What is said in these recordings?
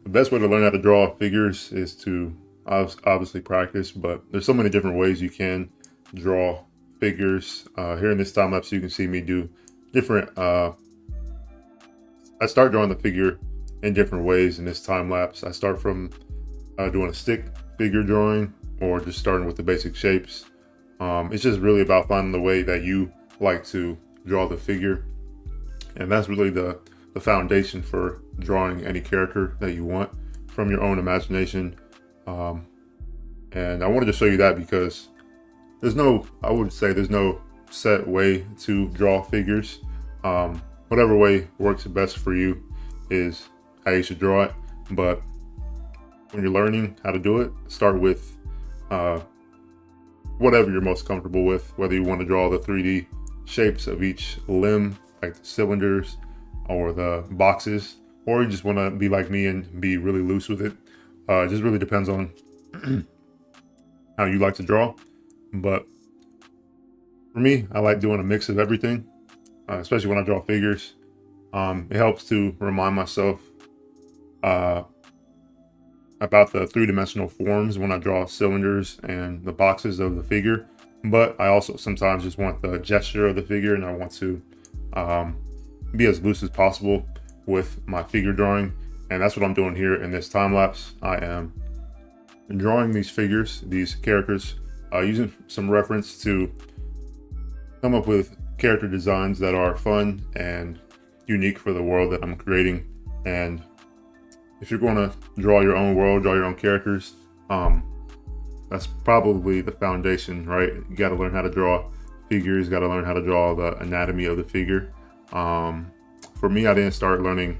The best way to learn how to draw figures is to obviously practice, but there's so many different ways you can draw figures. Here in this time lapse, you can see me do different. I start drawing the figure in different ways in this time lapse. I start from doing a stick figure drawing, or just starting with the basic shapes. It's just really about finding the way that you like to draw the figure, and that's really the foundation for drawing any character that you want from your own imagination. Um, and I wanted to show you that because I would say there's no set way to draw figures. Whatever way works best for you is how you should draw it. But when you're learning how to do it, start with uh, whatever you're most comfortable with, whether you want to draw the 3D shapes of each limb, like the cylinders or the boxes, or you just want to be like me and be really loose with it. It just really depends on how you like to draw. But for me, I like doing a mix of everything, especially when I draw figures. It helps to remind myself uh, about the three-dimensional forms when I draw cylinders and the boxes of the figure. But I also sometimes just want the gesture of the figure, and I want to um, be as loose as possible with my figure drawing. And that's what I'm doing here in this time lapse. I am drawing these figures, these characters, using some reference to come up with character designs that are fun and unique for the world that I'm creating. And if you're going to draw your own world, draw your own characters, that's probably the foundation, right? You got to learn how to draw figures, got to learn how to draw the anatomy of the figure. For me, I didn't start learning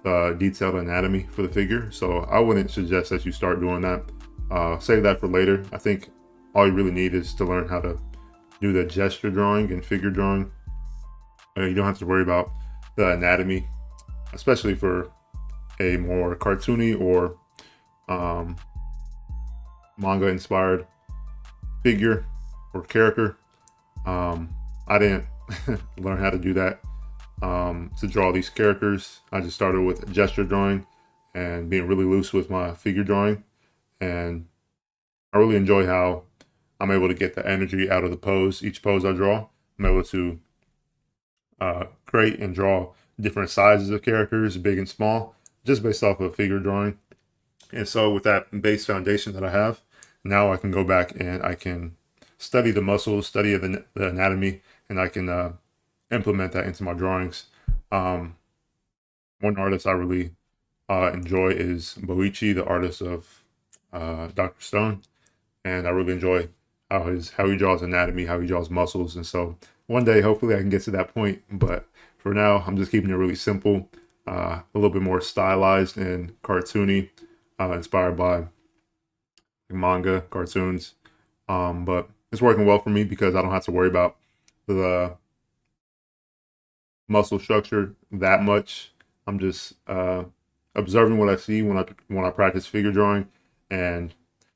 the detailed anatomy for the figure, so I wouldn't suggest that you start doing that. Save that for later. I think all you really need is to learn how to do the gesture drawing and figure drawing. You don't have to worry about the anatomy, especially for a more cartoony or manga inspired figure or character. I didn't learn how to do that to draw these characters. I just started with gesture drawing and being really loose with my figure drawing. And I really enjoy how I'm able to get the energy out of the pose. Each pose I draw, I'm able to create and draw different sizes of characters, big and small, just based off of figure drawing. And so with that base foundation that I have, now I can go back and I can study the muscles, study the anatomy, and I can implement that into my drawings. Um, One artist I really enjoy is Boichi, the artist of Dr. Stone, and I really enjoy how he draws anatomy, how he draws muscles, and so one day hopefully I can get to that point. But for now, I'm just keeping it really simple, a little bit more stylized and cartoony, inspired by manga, cartoons. But it's working well for me because I don't have to worry about the muscle structure that much. I'm just observing what I see when I practice figure drawing and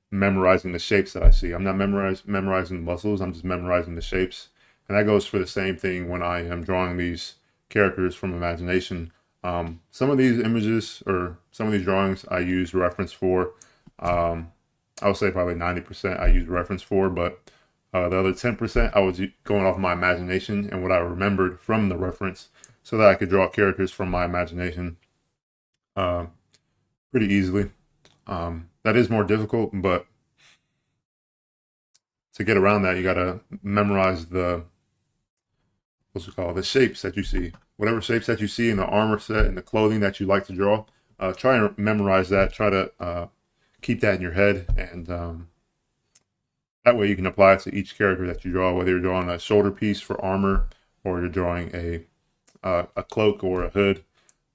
memorizing the shapes that I see. I'm not memorizing the muscles. I'm just memorizing the shapes, and that goes for the same thing when I am drawing these characters from imagination. Some of these images or some of these drawings I use reference for. I would say probably 90% I use reference for, but the other 10% I was going off my imagination and what I remembered from the reference, so that I could draw characters from my imagination uh, pretty easily. That is more difficult, but to get around that, you gotta memorize the shapes that you see. Whatever shapes that you see in the armor set and the clothing that you like to draw, try and memorize that. Try to keep that in your head, and that way you can apply it to each character that you draw. Whether you're drawing a shoulder piece for armor, or you're drawing a cloak or a hood.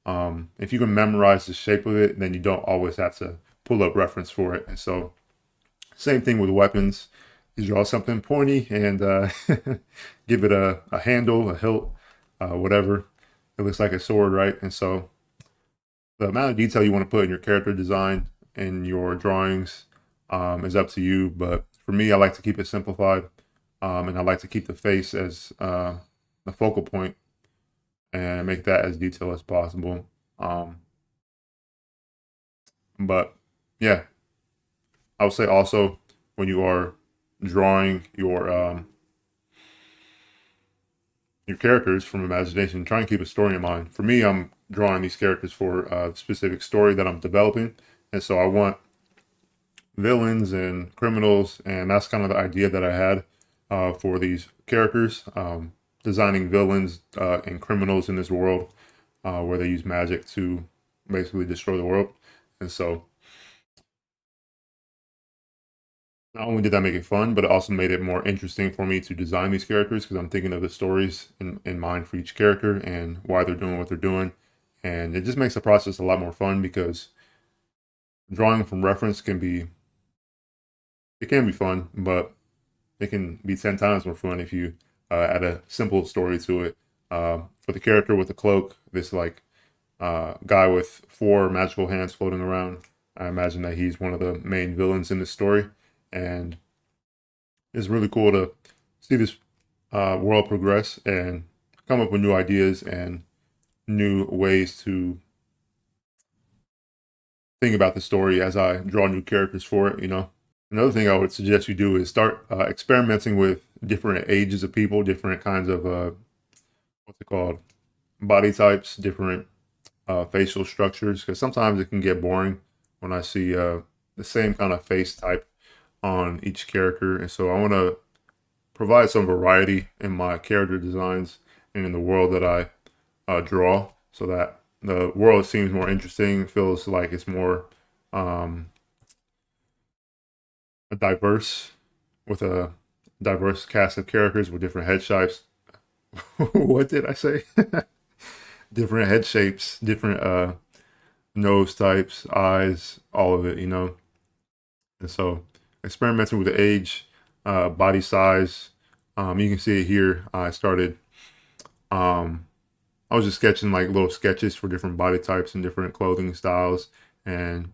If you can memorize the shape of it, then you don't always have to pull up reference for it. And so, same thing with weapons. You draw something pointy and give it a handle, a hilt, whatever. It looks like a sword, right? And so, the amount of detail you want to put in your character design and your drawings is up to you. But for me, I like to keep it simplified, and I like to keep the face as the focal point and make that as detailed as possible. Um, But yeah, I would say also when you are drawing your characters from imagination, try and keep a story in mind. For me, I'm drawing these characters for a specific story that I'm developing, and so I want villains and criminals, and that's kind of the idea that I had for these characters. Designing villains and criminals in this world where they use magic to basically destroy the world. And so not only did that make it fun, but it also made it more interesting for me to design these characters because I'm thinking of the stories in mind for each character and why they're doing what they're doing. And it just makes the process a lot more fun because drawing from reference can be fun, but it can be 10 times more fun if you add a simple story to it. For the character with the cloak, this like guy with four magical hands floating around, I imagine that he's one of the main villains in this story. And it's really cool to see this world progress and come up with new ideas and new ways to think about the story as I draw new characters for it, you know. Another thing I would suggest you do is start experimenting with different ages of people, different kinds of what's it called, body types, different facial structures. Because sometimes it can get boring when I see the same kind of face type on each character, and so I want to provide some variety in my character designs and in the world that I draw, so that the world seems more interesting, feels like it's more um, diverse with a diverse cast of characters with different head shapes. What did I say? Different head shapes, different nose types, eyes, all of it, you know. And so, experimenting with the age, body size. You can see it here. I started. Um, I was just sketching like little sketches for different body types and different clothing styles and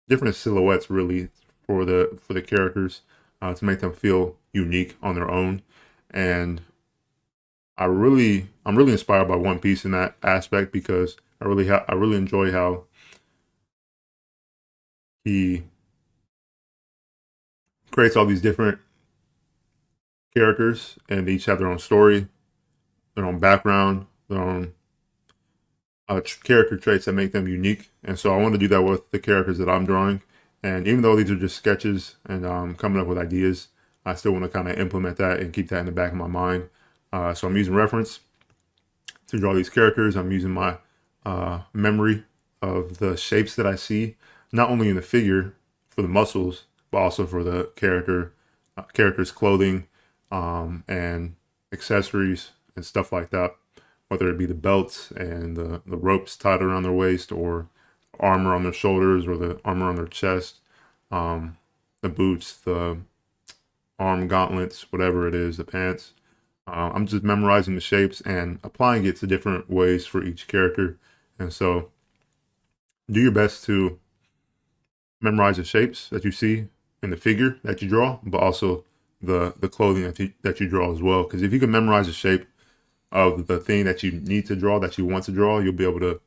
different silhouettes, really, for the characters to make them feel unique on their own. And I'm really inspired by One Piece in that aspect because I really enjoy how he creates all these different characters and they each have their own story, their own background, their own character traits that make them unique. And so I want to do that with the characters that I'm drawing. And even though these are just sketches and coming up with ideas, I still want to kind of implement that and keep that in the back of my mind. So I'm using reference to draw these characters. I'm using my memory of the shapes that I see, not only in the figure for the muscles, but also for the character's clothing and accessories and stuff like that. Whether it be the belts and the ropes tied around their waist, or armor on their shoulders, or the armor on their chest, the boots, the arm gauntlets, whatever it is, the pants. I'm just memorizing the shapes and applying it to different ways for each character. And so do your best to memorize the shapes that you see in the figure that you draw, but also the clothing that you draw as well. Because if you can memorize the shape of the thing that you need to draw, that you want to draw, you'll be able to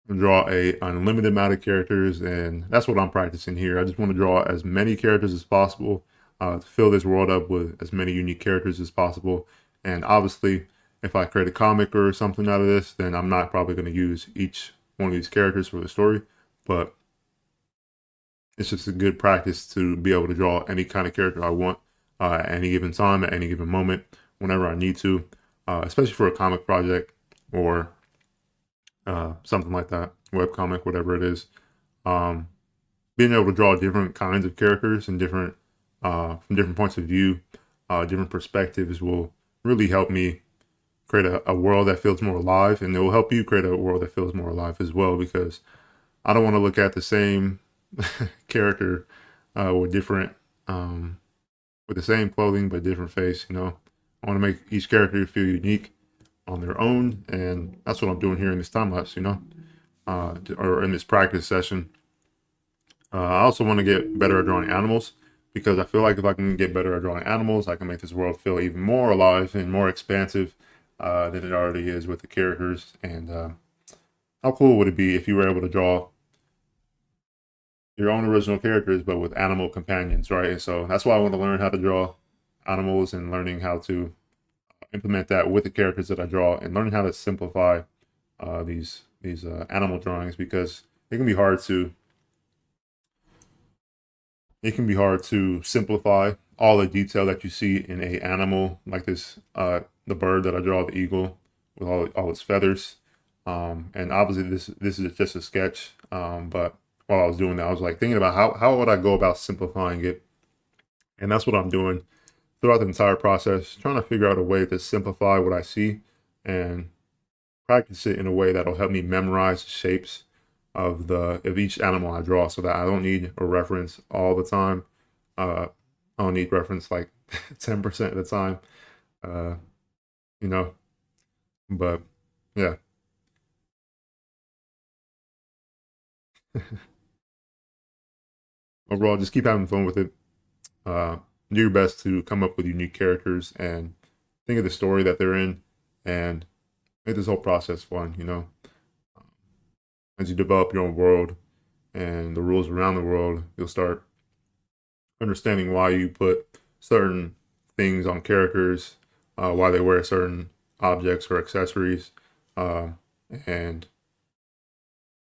draw a unlimited amount of characters. And that's what I'm practicing here. I just want to draw as many characters as possible, to fill this world up with as many unique characters as possible. And obviously, if I create a comic or something out of this, then I'm not probably going to use each one of these characters for the story, but it's just a good practice to be able to draw any kind of character I want at any given time, at any given moment, whenever I need to, especially for a comic project or something like that, web comic, whatever it is. Um, Being able to draw different kinds of characters and different from different points of view, different perspectives will really help me create a world that feels more alive, and it will help you create a world that feels more alive as well. Because I don't want to look at the same character with different with the same clothing but different face. You know, I want to make each character feel unique on their own, and that's what I'm doing here in this time lapse. You know, or in this practice session. I also want to get better at drawing animals because I feel like if I can get better at drawing animals, I can make this world feel even more alive and more expansive than it already is with the characters. And how cool would it be if you were able to draw your own original characters, but with animal companions, right? And so that's why I want to learn how to draw animals and learning how to implement that with the characters that I draw and learning how to simplify these animal drawings, because it can be hard to simplify all the detail that you see in a animal like this, the bird that I draw, the eagle, with all its feathers. And obviously this is just a sketch. But while I was doing that, I was like thinking about how would I go about simplifying it, and that's what I'm doing throughout the entire process, trying to figure out a way to simplify what I see and practice it in a way that'll help me memorize the shapes of each animal I draw, so that I don't need a reference all the time. I don't need reference like 10% of the time, uh, you know. But yeah, overall, just keep having fun with it. Uh, do your best to come up with unique characters and think of the story that they're in, and make this whole process fun. As you develop your own world and the rules around the world, you'll start understanding why you put certain things on characters, why they wear certain objects or accessories, um, and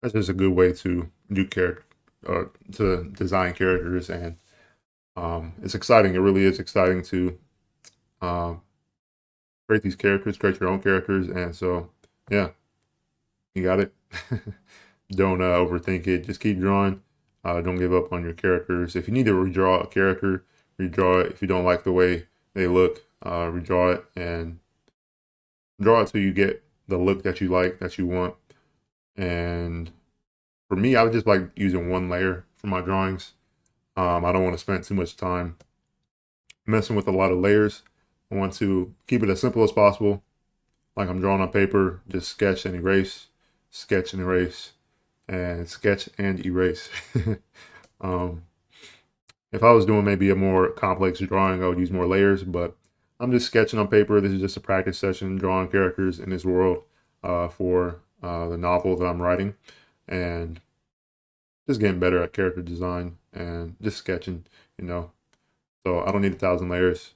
that's just a good way to do character or to design characters. And it's exciting. It really is exciting to um, create these characters, create your own characters. And so, yeah, you got it. Don't overthink it. Just keep drawing. Don't give up on your characters. If you need to redraw a character, redraw it. If you don't like the way they look, redraw it and draw it till you get the look that you like, that you want. And for me, I would just like using one layer for my drawings. I don't want to spend too much time messing with a lot of layers. I want to keep it as simple as possible. Like I'm drawing on paper, just sketch and erase, sketch and erase, and sketch and erase. um, if I was doing maybe a more complex drawing, I would use more layers, but I'm just sketching on paper. This is just a practice session, drawing characters in this world for the novel that I'm writing, and just getting better at character design and just sketching, you know. So I don't need 1,000 layers.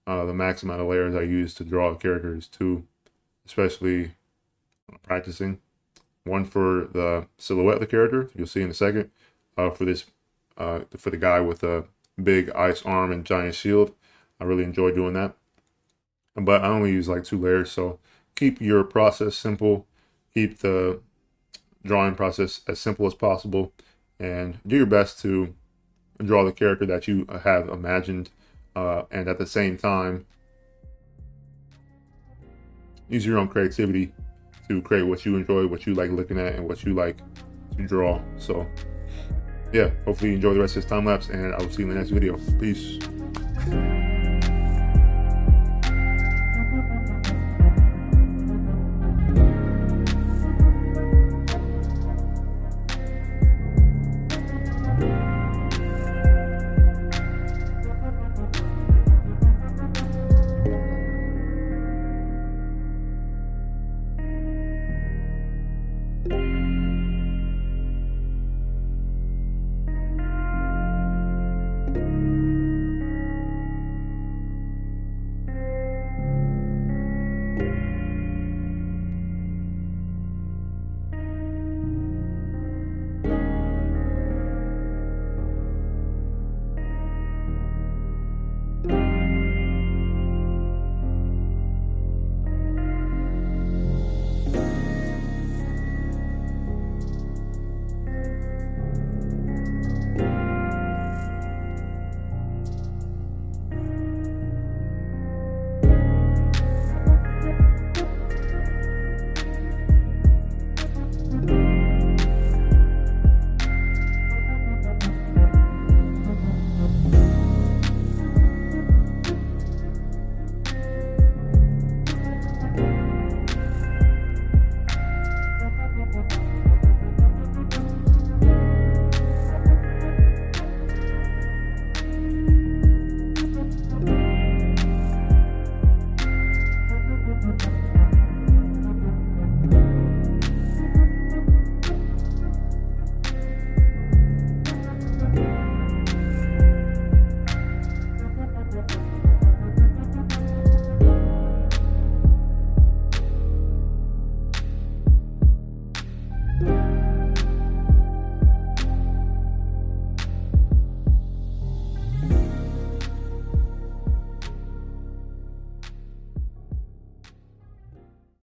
The max amount of layers I use to draw a character is 2, especially practicing. One for the silhouette of the character, you'll see in a second. For the guy with a big ice arm and giant shield, I really enjoy doing that. But I only use like 2 layers, so keep your process simple. Keep the drawing process as simple as possible, and do your best to draw the character that you have imagined, and at the same time use your own creativity to create what you enjoy, what you like looking at, and what you like to draw. So yeah, hopefully you enjoy the rest of this time lapse, and I will see you in the next video. Peace.